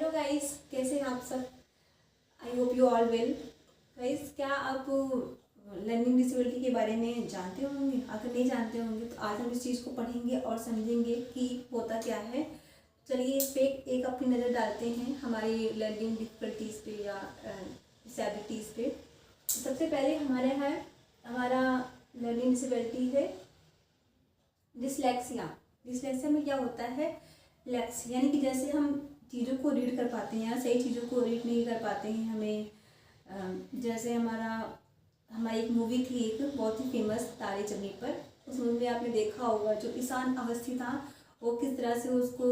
Hello guys, कैसे हैं आप सब। I hope you all well. Guys, क्या आप लर्निंग डिसेबिलिटी के बारे में जानते होंगे? अगर नहीं जानते होंगे तो आज हम इस चीज़ को पढ़ेंगे और समझेंगे कि होता क्या है। चलिए इस पे एक अपनी नज़र डालते हैं हमारी लर्निंग डिफिकल्टीज़ पे या डिसेबिलिटीज़ पे। सबसे पहले हमारा लर्निंग डिसेबिलिटी है डिसलेक्सिया। डिसलेक्सिया में क्या होता है? लेक्स यानी कि जैसे हम चीज़ों को रीड कर पाते हैं या सही चीज़ों को रीड नहीं कर पाते हैं। हमें जैसे हमारी एक मूवी थी, एक बहुत ही फेमस, तारे ज़मीन पर। उस मूवी में आपने देखा होगा जो ईशान अवस्थी था वो किस तरह से उसको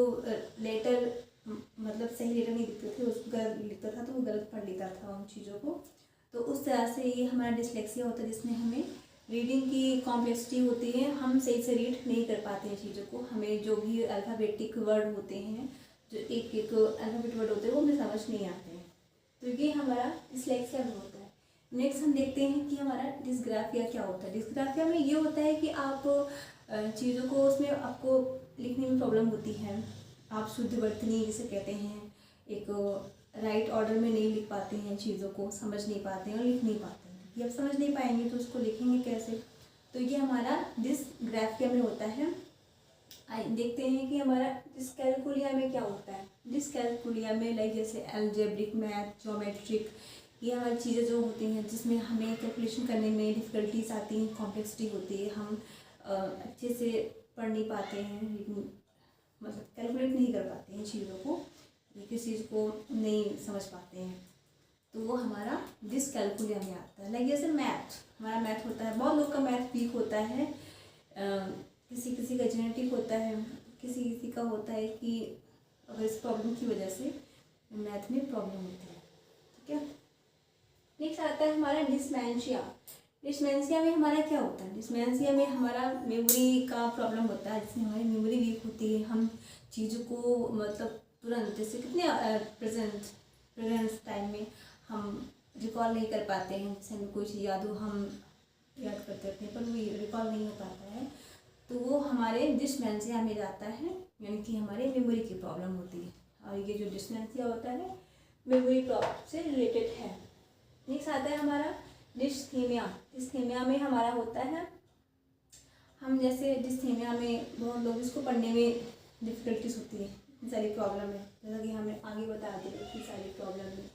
लेटर मतलब सही लेटर नहीं लिखते थे, उसको गलत लिखता था तो वो गलत पढ़ लेता था उन चीज़ों को। तो उस तरह से ये हमारा डिसलेक्सिया होता है जिसमें हमें रीडिंग की कॉम्प्लेक्सिटी होती है, हम सही से रीड नहीं कर पाते हैं चीज़ों को। हमें जो भी अल्फ़ाबेटिक वर्ड होते हैं, जो एक एक अल्फ़ाबेट वर्ड होते हैं वो हमें समझ नहीं आते हैं, तो ये हमारा डिसलेक्सिया में होता है। नेक्स्ट हम देखते हैं कि हमारा डिस्ग्राफिया क्या होता है। डिस्ग्राफिया में ये होता है कि आप चीज़ों को उसमें आपको लिखने में प्रॉब्लम होती है। आप शुद्ध वर्तनी जिसे कहते हैं, एक राइट ऑर्डर में नहीं लिख पाते हैं, चीज़ों को समझ नहीं पाते हैं और लिख नहीं पाते हैं। ये आप समझ नहीं पाएंगे तो उसको लिखेंगे कैसे? तो ये हमारा डिस्ग्राफिया में होता है। देखते हैं कि हमारा डिस्कैलकुलिया में क्या होता है। डिस्कैलकुलिया में लाइक जैसे अलजेब्रिक, मैथ, ज्योमेट्रिक, ये हमारी चीज़ें जो होती हैं जिसमें हमें कैलकुलेशन करने में डिफ़िकल्टीज आती हैं, कॉम्प्लेक्सिटी होती है, हम अच्छे से पढ़ नहीं पाते हैं, मतलब कैलकुलेट नहीं कर पाते हैं चीज़ों को, किसी चीज़ को नहीं समझ पाते हैं, तो वो हमारा डिस्कैलकुलिया में आता है। लाइक जैसे हमारा मैथ होता है, बहुत लोग का मैथ वीक होता है, किसी किसी का जेनेटिक होता है, किसी किसी का होता है कि अगर इस प्रॉब्लम की वजह से मैथ में प्रॉब्लम होती है। ठीक है, नेक्स्ट आता है हमारा डिस्मेंशिया। डिस्मेंशिया में हमारा क्या होता है? डिस्मेंशिया में हमारा मेमोरी का प्रॉब्लम होता है, जिसमें हमारी मेमोरी वीक होती है। हम चीज़ों को मतलब तुरंत, जैसे कितने प्रेजेंट टाइम में हम रिकॉल नहीं कर पाते हैं। जैसे हमें कोई चीज़ याद हो, हम याद करते हैं पर वो रिकॉल नहीं हो पाता है, तो वो हमारे डिस्मेंशिया में जाता है, यानी कि हमारे मेमोरी की प्रॉब्लम होती है। और ये जो डिस्मेंशिया होता है मेमोरी प्रॉब्लम से रिलेटेड है। नेक्स्ट आता है हमारा डिस्थीमिया। डिस्थीमिया में हमारा होता है, हम जैसे डिस्थीमिया में बहुत लोग इसको पढ़ने में डिफ़िकल्टीज होती है, इतनी सारी प्रॉब्लम है, जैसा कि हमें आगे बता दें इतनी सारी प्रॉब्लम है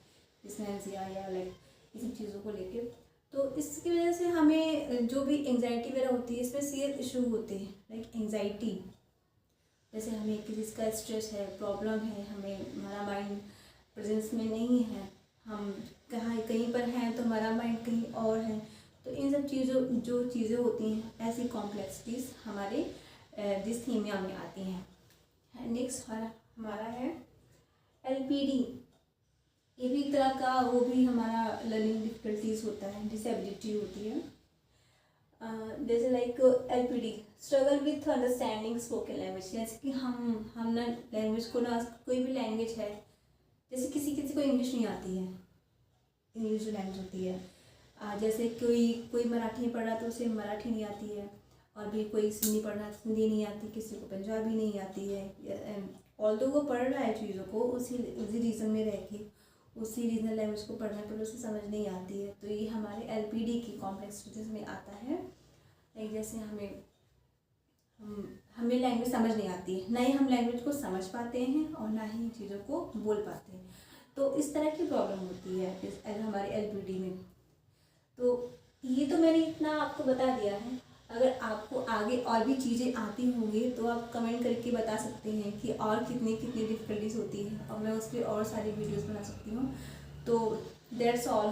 डिस्मेंशिया या लाइक ये सब चीज़ों को लेके। तो इसकी वजह से हमें जो भी एंग्जाइटी वगैरह होती है, इसमें सीरियस इशू होते हैं। लाइक एंग्जाइटी, जैसे हमें किसी का स्ट्रेस है, प्रॉब्लम है, हमारा माइंड प्रेजेंस में नहीं है, हम कहीं पर हैं तो हमारा माइंड कहीं और है, तो इन सब जो चीज़ें होती हैं, ऐसी कॉम्प्लेक्सिटीज़ हमारे डिस्थीमिया में आती हैं। नेक्स्ट हमारा है LPD। ये भी एक तरह का वो भी हमारा लर्निंग डिफिकल्टीज होता है, डिसेबिलिटी होती है। जैसे like LPD, struggle with understanding spoken language. जैसे कि हम ना लैंग्वेज को ना, कोई भी लैंग्वेज है, जैसे किसी को इंग्लिश नहीं आती है, इंग्लिश जो लैंग्वेज होती है, जैसे कोई मराठी पढ़ रहा तो उसे मराठी नहीं आती है, और भी कोई सिंधी पढ़ रहा है हिंदी नहीं आती, किसी को पंजाबी नहीं आती है। ऑल्दो वो पढ़ रहा है चीज़ों को उसी रीजन में रह के, उसी रीजनल लैंग्वेज को पढ़ना है, पर उसे समझ नहीं आती है, तो ये हमारे LPD की कॉम्प्लेक्सिटीज में आता है। लाइक जैसे हमें लैंग्वेज समझ नहीं आती है, ना ही हम लैंग्वेज को समझ पाते हैं और ना ही चीज़ों को बोल पाते हैं, तो इस तरह की प्रॉब्लम होती है हमारे LPD में। तो ये तो मैंने इतना आपको बता दिया है। अगर आपको आगे और भी चीज़ें आती होंगी तो आप कमेंट करके बता सकते हैं कि और कितनी डिफ़िकल्टीज होती है, और मैं उस पर और सारी वीडियोस बना सकती हूँ। तो दैट्स ऑल।